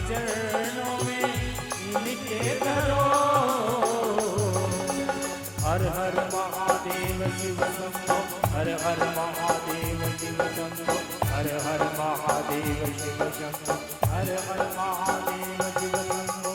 चरणों में इनके धरो। हर हर महादेव शिव शंभो, हर हर महादेव शिव शंभो, हर हर महादेव शिव शंभो, हर हर महादेव शिव शंभो।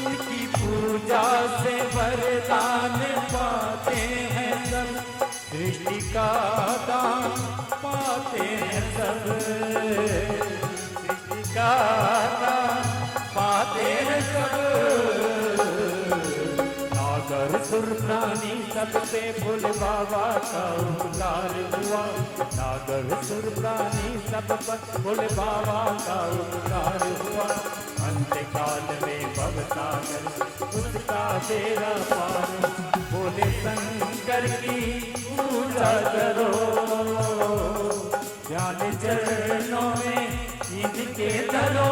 उनकी पूजा से वरदान पाते हैं सब, सृष्टि का दान पाते हैं सब, सृष्टि का दान पाते हैं सब। नागर सुर प्राणी सब पे भोले बाबा का उपकार हुआ, नागर सुर प्राणी सब पर भोले बाबा का उपकार हुआ। अंतकाल में भवसागर उसका बेड़ा पार, भोले शंकर की पूजा करो। ध्यान चरणों में इनके धरो।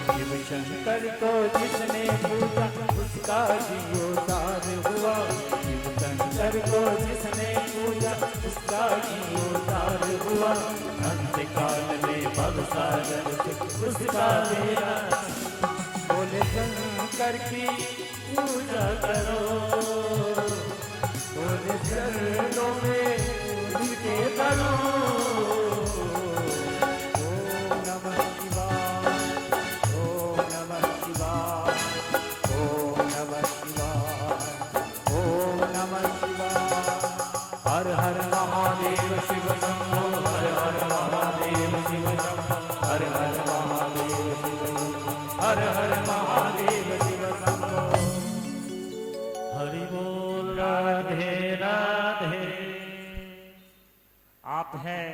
शिव शंकर को जिसने पूजा उसका जीवोद्धार हुआ, शिव शंकर को जिसने पूजा उसका जीवोद्धार हुआ। अंतकाल में भवसागर उसका बेड़ा, भोले शंकर की पूजा करो। भोले चरणों में उनके धरो। ओम नमः शिवाय, ओम नमः शिवाय, ओम नमः शिवाय, ओम नमः शिवाय। हर हर महादेव शिव शंभो, हर हर महादेव शिव शंभो, हर हर महादेव शिव शंभो, हर हर महादेव शिव शंभो। हरि बोल। राधे राधे। आप हैं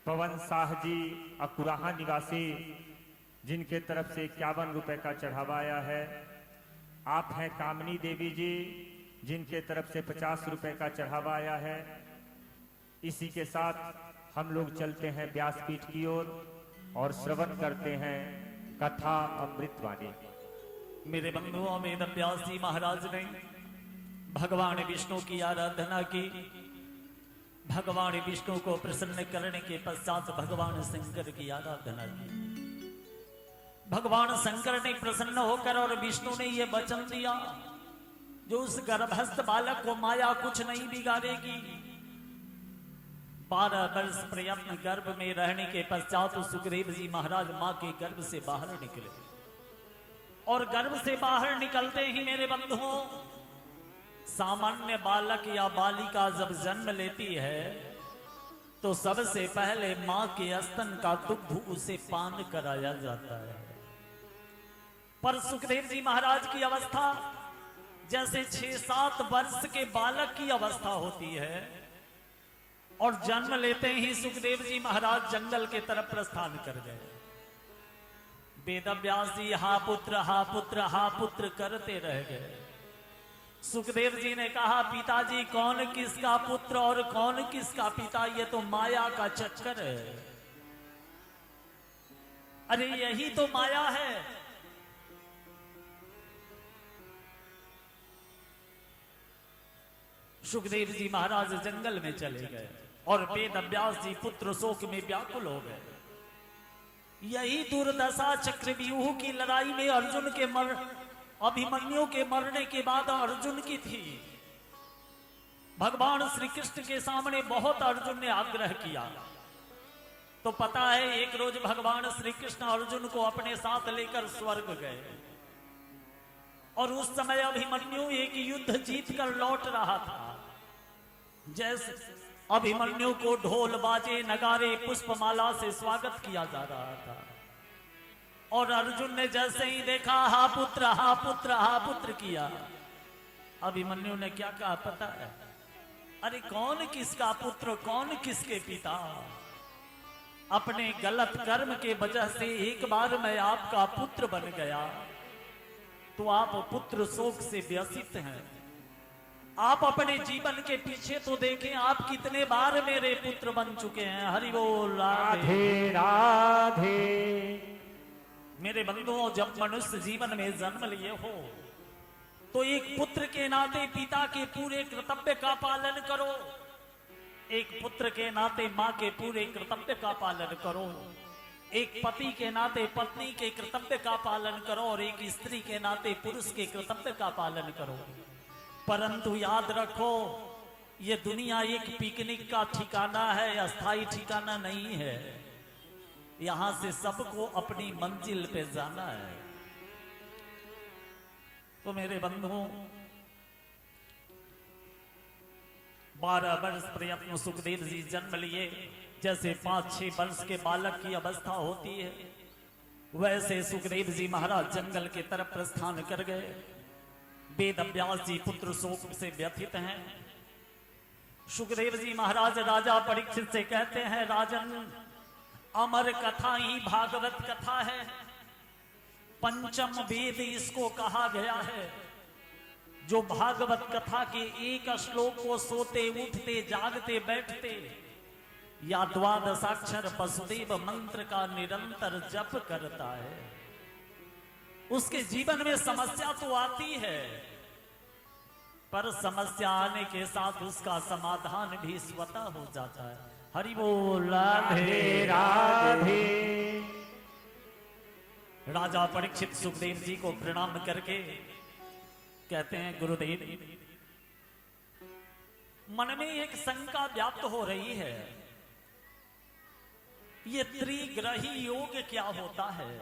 पवन शाह जी अकुराहा निवासी, जिनके तरफ से 51 रुपए का चढ़ावा आया है। आप हैं कामनी देवी जी, जिनके तरफ से 50 रुपए का चढ़ावा आया है। इसी के साथ हम लोग चलते हैं व्यासपीठ की ओर और श्रवण करते हैं कथा अमृतवाणी। मेरे बंधुओं में व्यास जी महाराज ने भगवान विष्णु की आराधना की। भगवान विष्णु को प्रसन्न करने के पश्चात भगवान शंकर की आराधना की। भगवान शंकर ने प्रसन्न होकर और विष्णु ने यह वचन दिया, जो उस गर्भस्थ बालक को माया कुछ नहीं बिगाड़ेगी। 12 वर्ष प्रयत्न गर्भ में रहने के पश्चात सुग्रीव जी महाराज मां के गर्भ से बाहर निकले, और गर्भ से बाहर निकलते ही मेरे बंधुओं, सामान्य बालक या बालिका जब जन्म लेती है तो सबसे पहले मां के स्तन का दुग्ध उसे पान कराया जाता है। पर सुखदेव जी महाराज की अवस्था जैसे 6-7 वर्ष के बालक की अवस्था होती है, और जन्म लेते ही सुखदेव जी महाराज जंगल के तरफ प्रस्थान कर गए। वेदव्यास जी हा पुत्र करते रह गए। सुखदेव जी ने कहा, पिताजी कौन किसका पुत्र और कौन किसका पिता, ये तो माया का चक्कर है। अरे यही तो माया है। सुखदेव जी महाराज जंगल में चले गए और वेदव्यास जी पुत्र शोक में व्याकुल हो गए। यही दुर्दशा चक्रव्यूह की लड़ाई में अर्जुन के अभिमन्यु के मरने के बाद अर्जुन की थी। भगवान श्री कृष्ण के सामने बहुत अर्जुन ने आग्रह किया, तो पता है एक रोज भगवान श्री कृष्ण अर्जुन को अपने साथ लेकर स्वर्ग गए और उस समय अभिमन्यु एक युद्ध जीत कर लौट रहा था। जैसे अभिमन्यु को ढोल बाजे नगारे पुष्पमाला से स्वागत किया जा रहा था और अर्जुन ने जैसे ही देखा हा पुत्र हा पुत्र हा पुत्र किया, अभिमन्यु ने क्या कहा पता है? अरे कौन किसका पुत्र, कौन किसके पिता? अपने गलत कर्म के वजह से एक बार मैं आपका पुत्र बन गया तो आप पुत्र शोक से व्यथित हैं। आप अपने जीवन के पीछे तो देखें, आप कितने बार मेरे पुत्र बन चुके हैं। हरि बोल राधे राधे। मेरे बंधुओं, जब मनुष्य जीवन में जन्म लिए हो तो एक पुत्र के नाते पिता के पूरे कर्तव्य का पालन करो, एक पुत्र के नाते माँ के पूरे कर्तव्य का पालन करो, एक पति के नाते पत्नी के कर्तव्य का पालन करो और एक स्त्री के नाते पुरुष के कर्तव्य का पालन करो। परंतु याद रखो, ये दुनिया एक पिकनिक का ठिकाना है, अस्थायी ठिकाना नहीं है। यहां से सबको अपनी मंजिल पे जाना है। तो मेरे बंधुओं, 12 वर्ष प्रयत्न सुखदेव जी जन्म लिए। जैसे 5-6 वर्ष के बालक की अवस्था होती है, वैसे सुखदेव जी महाराज जंगल की तरफ प्रस्थान कर गए। वेद व्यास जी पुत्र शोक से व्यथित हैं। सुखदेव जी महाराज राजा परीक्षित से कहते हैं, राजन, अमर कथा ही भागवत कथा है, पंचम वेद इसको कहा गया है। जो भागवत कथा के एक श्लोक को सोते उठते जागते बैठते या द्वादशाक्षर वसुदेव मंत्र का निरंतर जप करता है, उसके जीवन में समस्या तो आती है, पर समस्या आने के साथ उसका समाधान भी स्वतः हो जाता है। हरि बोल राधे राधे। राजा परीक्षित सुखदेव जी को प्रणाम करके कहते हैं, गुरुदेव, मन में एक शंका व्याप्त हो रही है, ये त्रिग्रही योग क्या होता है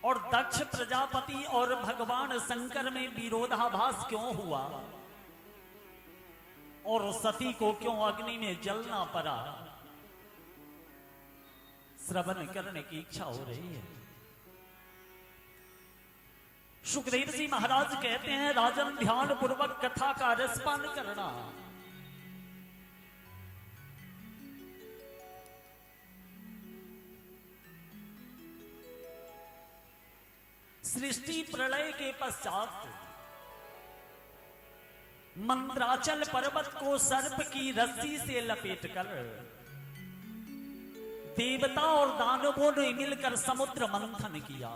और दक्ष प्रजापति और भगवान शंकर में विरोधाभास क्यों हुआ और सती को क्यों अग्नि में जलना पड़ा? श्रवण करने की इच्छा हो रही है। सुखदेव जी महाराज कहते हैं, राजन, ध्यान पूर्वक कथा का रसपान करना। सृष्टि प्रलय के पश्चात मंद्राचल पर्वत को सर्प की रस्सी से लपेटकर देवता और दानवों ने मिलकर समुद्र मंथन किया।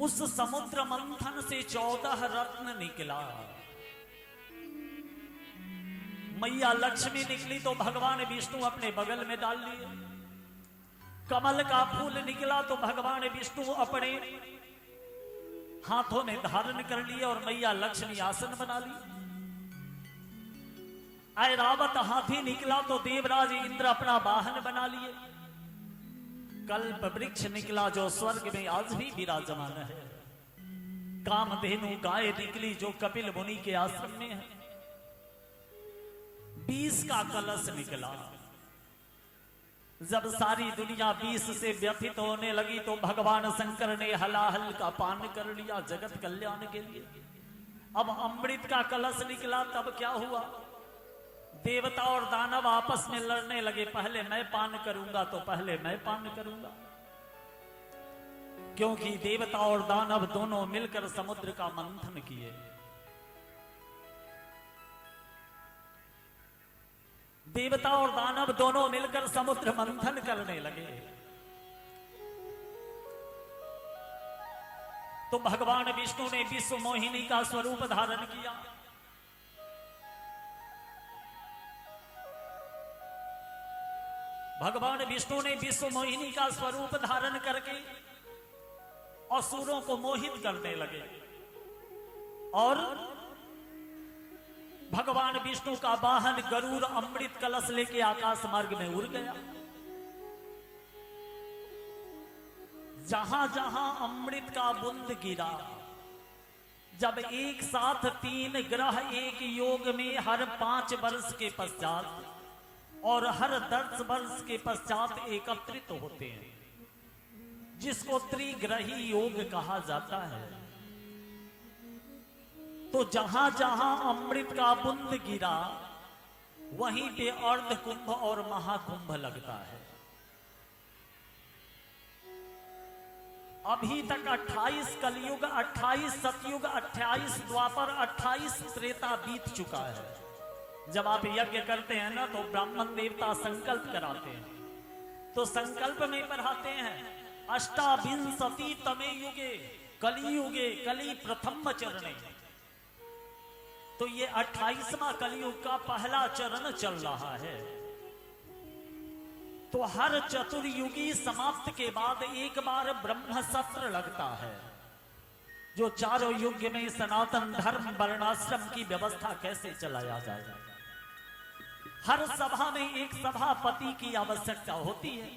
उस समुद्र मंथन से 14 रत्न निकला। मैया लक्ष्मी निकली तो भगवान विष्णु अपने बगल में डाल लिए। कमल का फूल निकला तो भगवान विष्णु अपने हाथों में धारण कर लिए और मैया लक्ष्मी आसन बना ली। ऐरावत हाथी निकला तो देवराज इंद्र अपना वाहन बना लिए। कल्प वृक्ष निकला जो स्वर्ग में आज भी विराजमान है। कामधेनु गाय निकली जो कपिल मुनि के आश्रम में है। 20 का कलश निकला। जब सारी दुनिया 20 से व्यथित होने लगी तो भगवान शंकर ने हलाहल का पान कर लिया जगत कल्याण के लिए। अब अमृत का कलश निकला, तब क्या हुआ? देवता और दानव आपस में लड़ने लगे, पहले मैं पान करूंगा तो पहले मैं पान करूंगा। क्योंकि देवता और दानव दोनों मिलकर समुद्र का मंथन किए। देवता और दानव दोनों मिलकर समुद्र मंथन करने लगे तो भगवान विष्णु ने विश्व मोहिनी का स्वरूप धारण किया। भगवान विष्णु ने विश्व मोहिनी का स्वरूप धारण करके असुरों को मोहित करने लगे और भगवान विष्णु का वाहन गरुड़ अमृत कलश लेके आकाश मार्ग में उड़ गया। जहां जहां अमृत का बूंद गिरा, जब एक साथ 3 ग्रह एक योग में हर 5 वर्ष के पश्चात और हर 10 वर्ष के पश्चात एकत्रित होते हैं, जिसको त्रिग्रही योग कहा जाता है। तो जहां जहां अमृत का बूंद गिरा, वहीं पे अर्ध कुंभ और महाकुंभ लगता है। अभी तक 28 कलयुग, 28 सतयुग, 28 द्वापर, 28 त्रेता बीत चुका है। जब आप यज्ञ करते हैं ना, तो ब्राह्मण देवता संकल्प कराते हैं, तो संकल्प में पढ़ाते हैं अष्टाविंशति तमे युगे कलियुगे कली प्रथम चरणे। तो ये 28वां कलयुग का पहला चरण चल रहा है। तो हर चतुर्युगी समाप्त के बाद एक बार ब्रह्म सत्र लगता है, जो चारों युग में सनातन धर्म वर्णाश्रम की व्यवस्था कैसे चलाया जाए। हर सभा में एक सभापति की आवश्यकता होती है।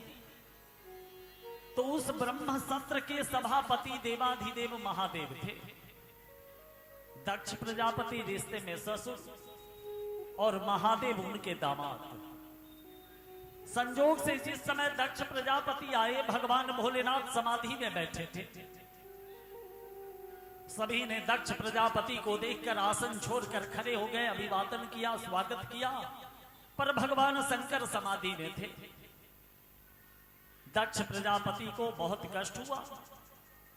तो उस ब्रह्म सत्र के सभापति देवाधिदेव महादेव थे। दक्ष प्रजापति रिश्ते में ससुर और महादेव उनके दामाद। संजोग से जिस समय दक्ष प्रजापति आए, भगवान भोलेनाथ समाधि में बैठे थे। सभी ने दक्ष प्रजापति को देखकर आसन छोड़कर खड़े हो गए, अभिवादन किया, स्वागत किया, पर भगवान शंकर समाधि में थे। दक्ष प्रजापति को बहुत कष्ट हुआ,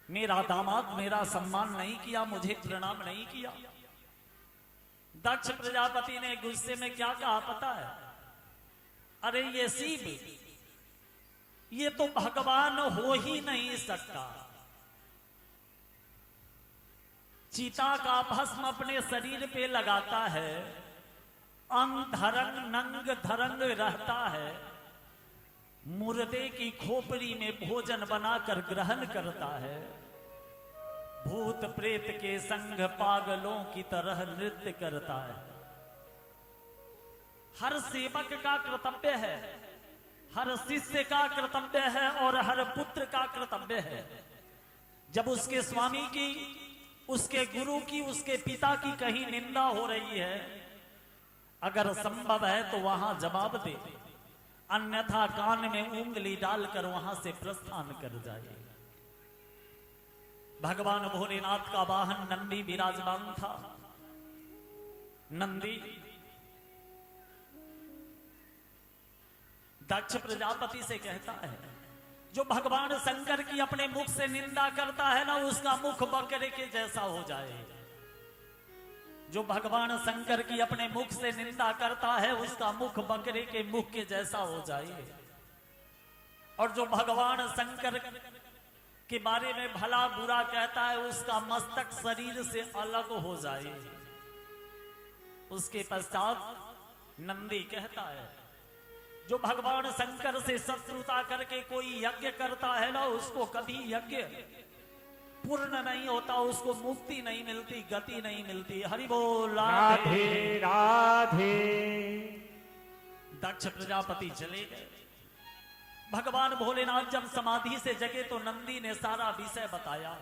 मेरा दामाद मेरा सम्मान नहीं किया, मुझे प्रणाम नहीं किया। दक्ष प्रजापति ने गुस्से में क्या कहा पता है? अरे ये शिव, ये तो भगवान हो ही नहीं सकता। चीता का भस्म अपने शरीर पे लगाता है, अंग धरंग नंग धरंग रहता है, मुर्दे की खोपड़ी में भोजन बनाकर ग्रहण करता है, भूत प्रेत के संग पागलों की तरह नृत्य करता है। हर सेवक का कर्तव्य है, हर शिष्य का कर्तव्य है और हर पुत्र का कर्तव्य है, जब उसके स्वामी की, उसके गुरु की, उसके पिता की कहीं निंदा हो रही है, अगर संभव है तो वहां जवाब दे, अन्यथा कान में उंगली डालकर वहां से प्रस्थान कर जाए। भगवान भोलेनाथ का वाहन नंदी विराजमान था। नंदी दक्ष प्रजापति से कहता है, जो भगवान शंकर की अपने मुख से निंदा करता है ना, उसका मुख बकरे के जैसा हो जाए। जो भगवान शंकर की अपने मुख से निंदा करता है, उसका मुख बकरे के मुख के जैसा हो जाए। और जो भगवान शंकर के बारे में भला बुरा कहता है, उसका मस्तक शरीर से अलग हो जाए। उसके पश्चात नंदी कहता है, जो भगवान शंकर से शत्रुता करके कोई यज्ञ करता है ना, उसको कभी यज्ञ पूर्ण नहीं होता, उसको मुक्ति नहीं मिलती, गति नहीं मिलती। हरि बोल राधे राधे। दक्ष प्रजापति चले गए। भगवान भोलेनाथ जब समाधि से जगे तो नंदी ने सारा विषय बताया।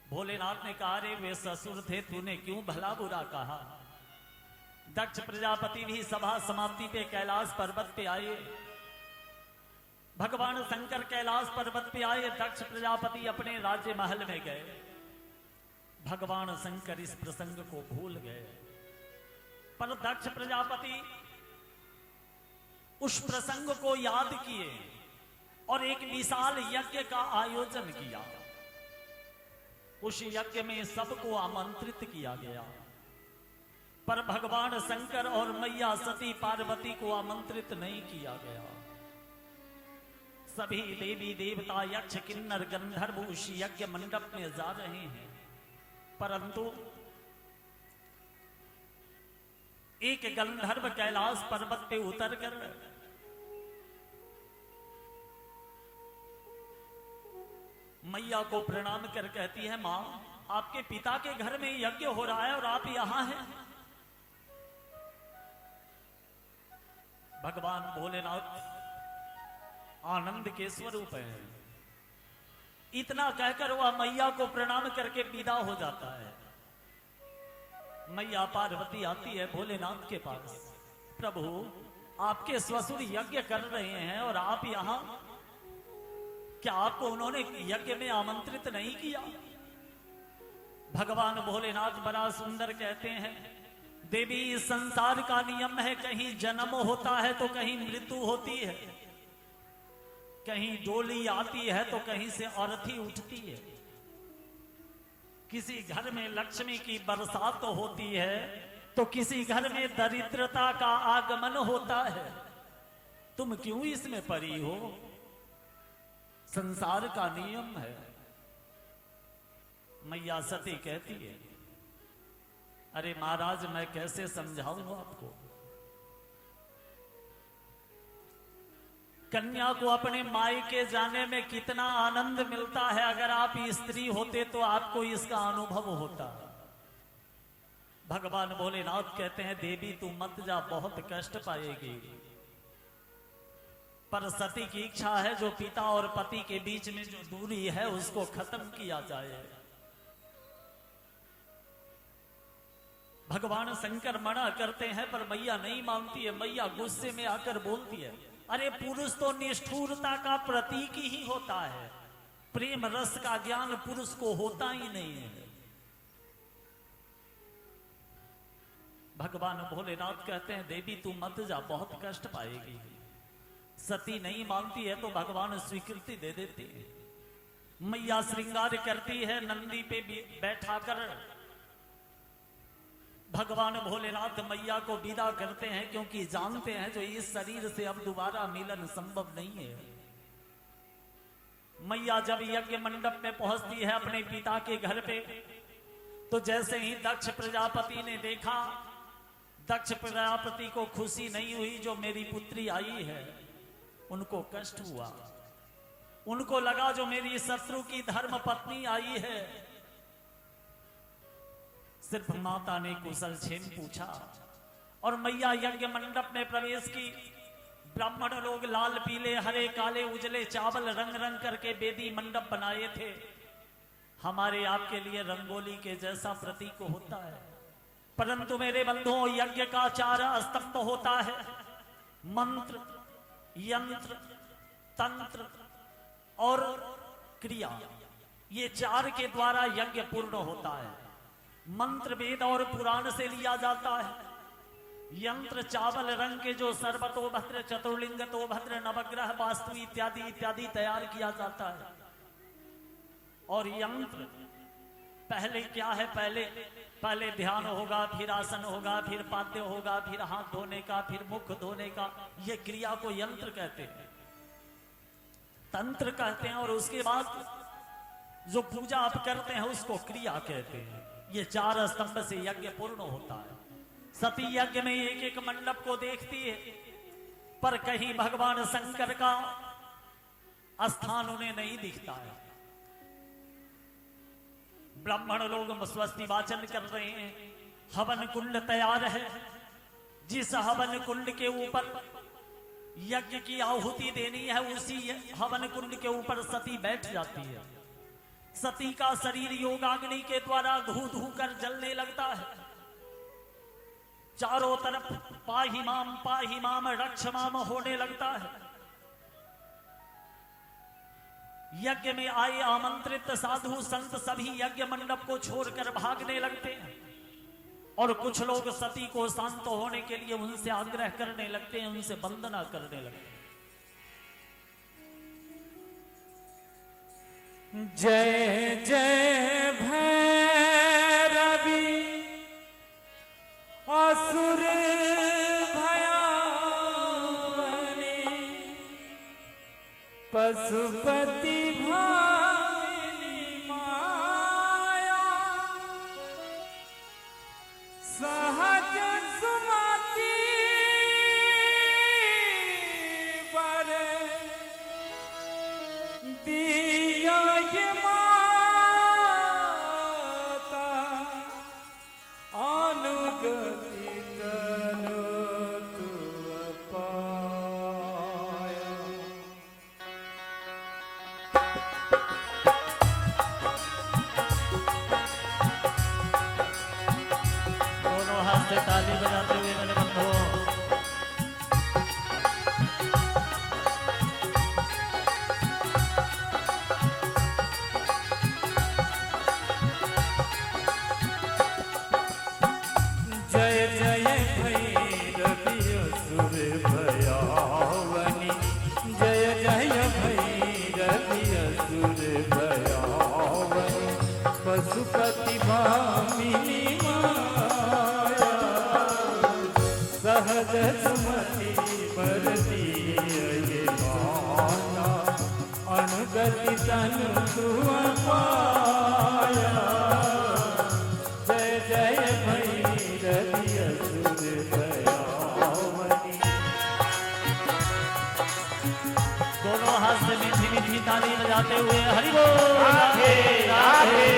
भोलेनाथ ने कहा, रे वे ससुर थे, तूने क्यों भला बुरा कहा। दक्ष प्रजापति भी सभा समाप्ति पे कैलाश पर्वत पे आए। भगवान शंकर कैलाश पर्वत पे आए, दक्ष प्रजापति अपने राज्य महल में गए। भगवान शंकर इस प्रसंग को भूल गए, पर दक्ष प्रजापति उस प्रसंग को याद किए और एक विशाल यज्ञ का आयोजन किया। उस यज्ञ में सबको आमंत्रित किया गया, पर भगवान शंकर और मैया सती पार्वती को आमंत्रित नहीं किया गया। सभी देवी देवता यक्ष किन्नर गंधर्व उस यज्ञ मंडप में जा रहे हैं, परंतु एक गंधर्व कैलाश पर्वत पे उतरकर मैया को प्रणाम कर कहती है, मां, आपके पिता के घर में यज्ञ हो रहा है और आप यहां हैं। भगवान भोलेनाथ आनंद के स्वरूप है। इतना कहकर वह मैया को प्रणाम करके विदा हो जाता है। मैया पार्वती आती है भोलेनाथ के पास। प्रभु, आपके ससुर यज्ञ कर रहे हैं और आप यहां, क्या आपको उन्होंने यज्ञ में आमंत्रित नहीं किया? भगवान भोलेनाथ बड़ा सुंदर कहते हैं, देवी इस संसार का नियम है, कहीं जन्म होता है तो कहीं मृत्यु होती है, कहीं डोली आती है तो कहीं से अर्थी उठती है, किसी घर में लक्ष्मी की बरसात होती है तो किसी घर में दरिद्रता का आगमन होता है। तुम क्यों इसमें पड़ी हो? संसार का नियम है। मैया सती कहती है, अरे महाराज, मैं कैसे समझाऊं आपको? कन्या को अपने मायके जाने में कितना आनंद मिलता है। अगर आप स्त्री होते तो आपको इसका अनुभव होता। भगवान भोलेनाथ कहते हैं, देवी तू मत जा, बहुत कष्ट पाएगी। पर सती की इच्छा है जो पिता और पति के बीच में जो दूरी है उसको खत्म किया जाए। भगवान शंकर मना करते हैं पर मैया नहीं मानती है। मैया गुस्से में आकर बोलती है, अरे पुरुष तो निष्ठुरता का प्रतीक ही होता है, प्रेम रस का ज्ञान पुरुष को होता ही नहीं है। भगवान भोलेनाथ कहते हैं, देवी तू मत जा, बहुत कष्ट पाएगी। सती नहीं मानती है तो भगवान स्वीकृति दे देते हैं। मैया श्रृंगार करती है, नंदी पे बैठाकर भगवान भोलेनाथ मैया को विदा करते हैं, क्योंकि जानते हैं जो इस शरीर से अब दोबारा मिलन संभव नहीं है। मैया जब यज्ञ मंडप में पहुंचती है अपने पिता के घर पे, तो जैसे ही दक्ष प्रजापति ने देखा, दक्ष प्रजापति को खुशी नहीं हुई जो मेरी पुत्री आई है, उनको कष्ट हुआ। उनको लगा जो मेरी शत्रु की धर्म पत्नी आई है। सिर्फ माता ने कुशल क्षेम पूछा और मैया यज्ञ मंडप में प्रवेश की। ब्राह्मण लोग लाल पीले हरे काले उजले चावल रंग रंग करके वेदी मंडप बनाए थे। हमारे आपके लिए रंगोली के जैसा प्रतीक होता है, परंतु मेरे बंधुओं यज्ञ का 4 स्तंभ होता है, मंत्र, यंत्र, तंत्र और क्रिया। ये 4 के द्वारा यज्ञ पूर्ण होता है। मंत्र वेद और पुराण से लिया जाता है। यंत्र चावल रंग के जो सर्वतो भद्र चतुर्लिंग तो भद्र नवग्रह वास्तु इत्यादि इत्यादि तैयार किया जाता है। और यंत्र पहले क्या है, पहले ध्यान होगा, फिर आसन होगा, फिर पाद्य होगा, फिर हाथ धोने का, फिर मुख धोने का। ये क्रिया को यंत्र कहते हैं, तंत्र कहते हैं। और उसके बाद जो पूजा आप करते हैं उसको क्रिया कहते हैं। ये 4 स्तंभ से यज्ञ पूर्ण होता है। सती यज्ञ में एक एक मंडप को देखती है, पर कहीं भगवान शंकर का स्थान उन्हें नहीं दिखता है। ब्राह्मण लोग स्वस्ति वाचन कर रहे हैं, हवन कुंड तैयार है। जिस हवन कुंड के ऊपर यज्ञ की आहुति देनी है, उसी हवन कुंड के ऊपर सती बैठ जाती है। सती का शरीर योगाग्नि के द्वारा धू धू कर जलने लगता है। चारों तरफ पाही माम रक्ष माम होने लगता है। यज्ञ में आए आमंत्रित साधु संत सभी यज्ञ मंडप को छोड़कर भागने लगते हैं और कुछ लोग सती को शांत होने के लिए उनसे आग्रह करने लगते हैं, उनसे वंदना करने लगते हैं। जय जय भैरवी असुर भयावनी पशुपति भामिनी माया सहज सुमति बरे दिया ये माता अनुगति तनु तु अपा से ताली बजाते हुए मेरे बंधुओं जय जय भैरवी असुर भयावनी, जय जय भैरवी असुर भयावनी, पशुपति भामिनी माया, सहज सुमति बरती ये माना, अनुगति तनु तुम पाया। जय जय भैरवी असुर भयावनी। दोनों हाथ से मीठी मीठी ताली बजाते हुए हरि बोल राधे राधे।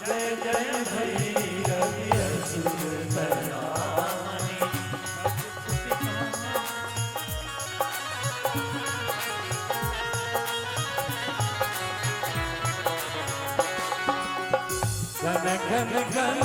जय जय भैरवी असुर भयावनी। घन घन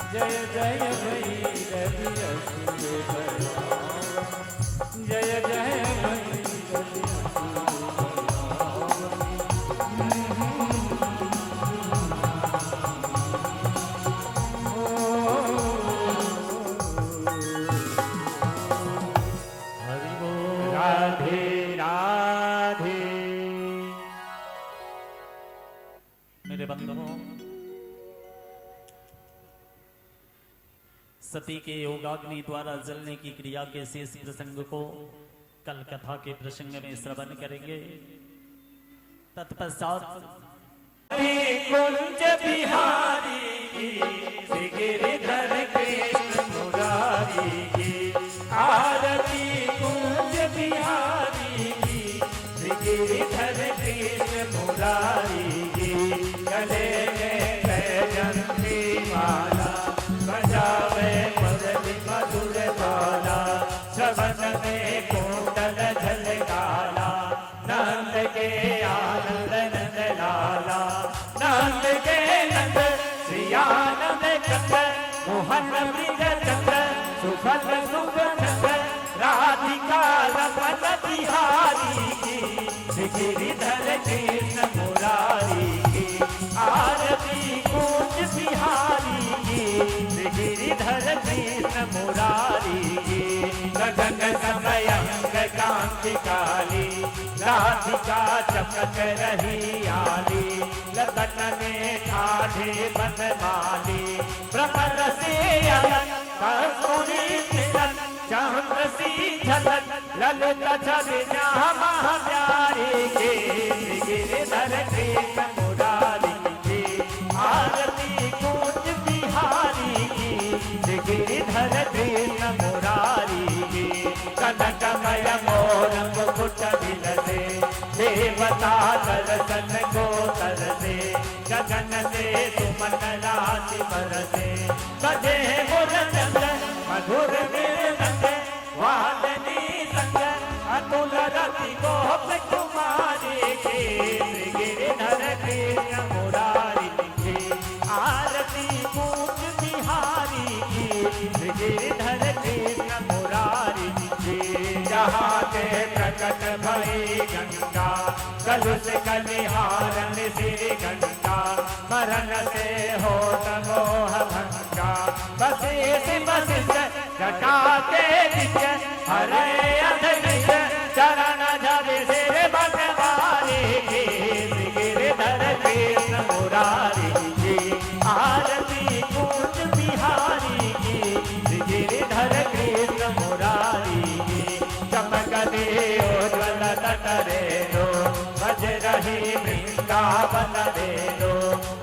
जय जय भैरवी असुर भयावनी। जय जय भैरवी राधे राधे। मेरे बंधुओं सती के योगाग्नि द्वारा जलने की क्रिया के शेष प्रसंग को कल कथा के प्रसंग में श्रवण करेंगे। तत्पश्चात कुंज बिहारी की गिरिधर कृष्ण मुरारी की आरती कुंज मुरारी की, गले में बैजंती माला, बजावे मुरली मधुर बाला, श्रवण में कुंडल झलकाला, नंद के आनंद नंद लाला, नंद के नंद श्री आनंद कंद, मोहन मृग चंद, सुफल सुख चंद, राधिका रमन बिहारी की, गिरिधर कृष्ण मुरारी की, आरती कूंज बिहारी की, गिरिधर कृष्ण मुरारी की, गगन समयंग कांति काली, राधिका चमक रही आली, लतन में ठाढ़े बनमाली, भ्रमर से अलग कस्तूरी तिलक, चंद्र सी झलक, ललित छवि जहाँ प्यारी के, गिरिधर कृष्ण मुरारी की, आरती कूंज बिहारी की, गिरिधर कृष्ण मुरारी की, कनकमय मोर मुकुट विलसे, देवता दर्शन को तरसे, गगन से सुमन राशि बरसे, बजे मुरचंद मधुर नंद, वादनी संग अतुल रति गोप कुमारी के, गिरिधर कृष्ण मुरारी की, आरती कूंज बिहारी की, गिरिधर कृष्ण मुरारी की, जहाँ के प्रकट भई गंगा, कलुष कलिहारन श्री गंगा, मरण से हो मोह भंगा, बसे बसिष्ठ जटा के नित्य, हरे अधनिश चरण झरि सिर बनवारी की, गिरिधर कृष्ण मुरारी की, आरती कूंज बिहारी की, गिरिधर कृष्ण मुरारी की, चमक उज्ज्वल तटरे दो, बज रही वृंदावन दे दो,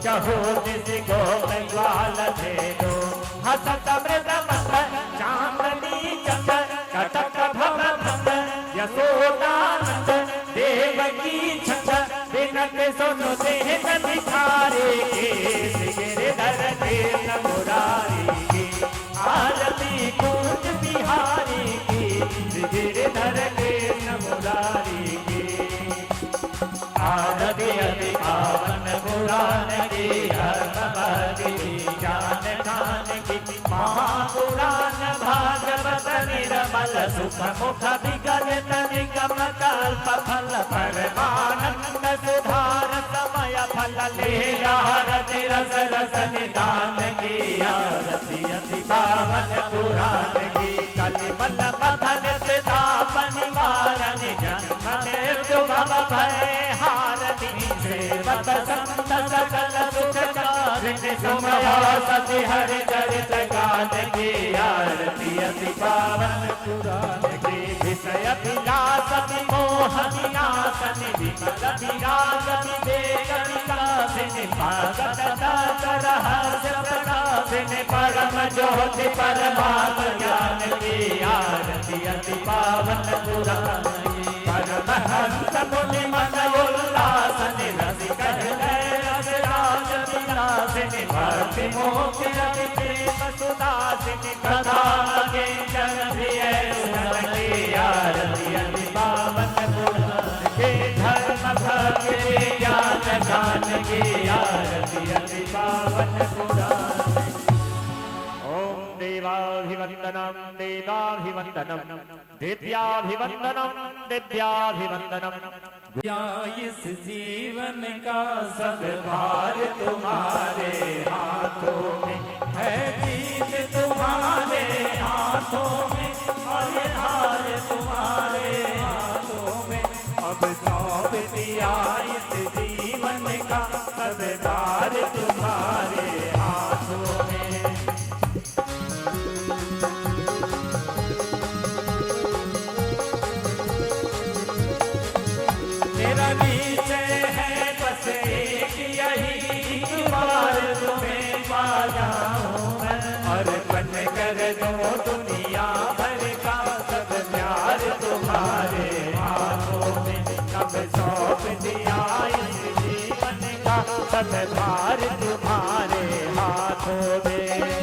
चहु दिश गोप ग्वाल दे दो, हसत मृद मंद चांदनी चंद, कटक भव भंग यशोदानंद, देवकी छंद, बिनत सुनु देह भिखारी के, गिरिधर कृष्ण मुरारी की, आरती कूंज बिहारी की, गिरिधर कृष्ण मुरारी की, आरती अति पावन पुराण की, हरि जान जान की, महापुराण भागवत निर्मल सुख मुख विगलित निगम कल्प फल, परमानंद सुधार समय फल, लीला रति रस रस निदान की, आरती अति पावन पुराण की, कलिमल बधन ताप निवारण, जन्म मृत्यु भव भय हारति, सेवत संत सकल सुख कारिणि, सुमया सति हरि चरित गान की, आरती अति पावन पुराण की, विषय विलास विमोह विनाशनि, विमल विराग विवेक विकासिनि, भागवत कर हर्ष प्रकाशिनि, परम ज्योति परमात्म ज्ञान की, आरती अति पावन पुराण की, परमहंस मुनि मन उल्लासनि, रसिक हृदय रस राज विलासिनि, भक्ति मोक्ष रति प्रेम सुदासिनि, कथा किंचन प्रिय सुमन की, आरती अति पावन पुराण की, धर्म भक्ति ज्ञान गान की, आरती अति पावन पुराण। ओम देवाभिवंदनम देवाभिवंदनम, दिव्याभिवंदनम दिव्याभिवंदनम, इस जीवन का सब भार तुम्हारे हाथों में है, जीत तुम्हारे हाथों में, और ये हार तुम्हारे हाथों में, अब सौंप दिया इस जीवन का सब भार तुम्हारे हाथों में। मेरा निश्चय है बस एक यही, बार तुम्हें पा जाऊं मैं, और बन कर दो दुनिया भर का सब प्यार तुम्हारे हाथों में, कब सौंप दिया इस सब भार तुम्हारे हाथों में।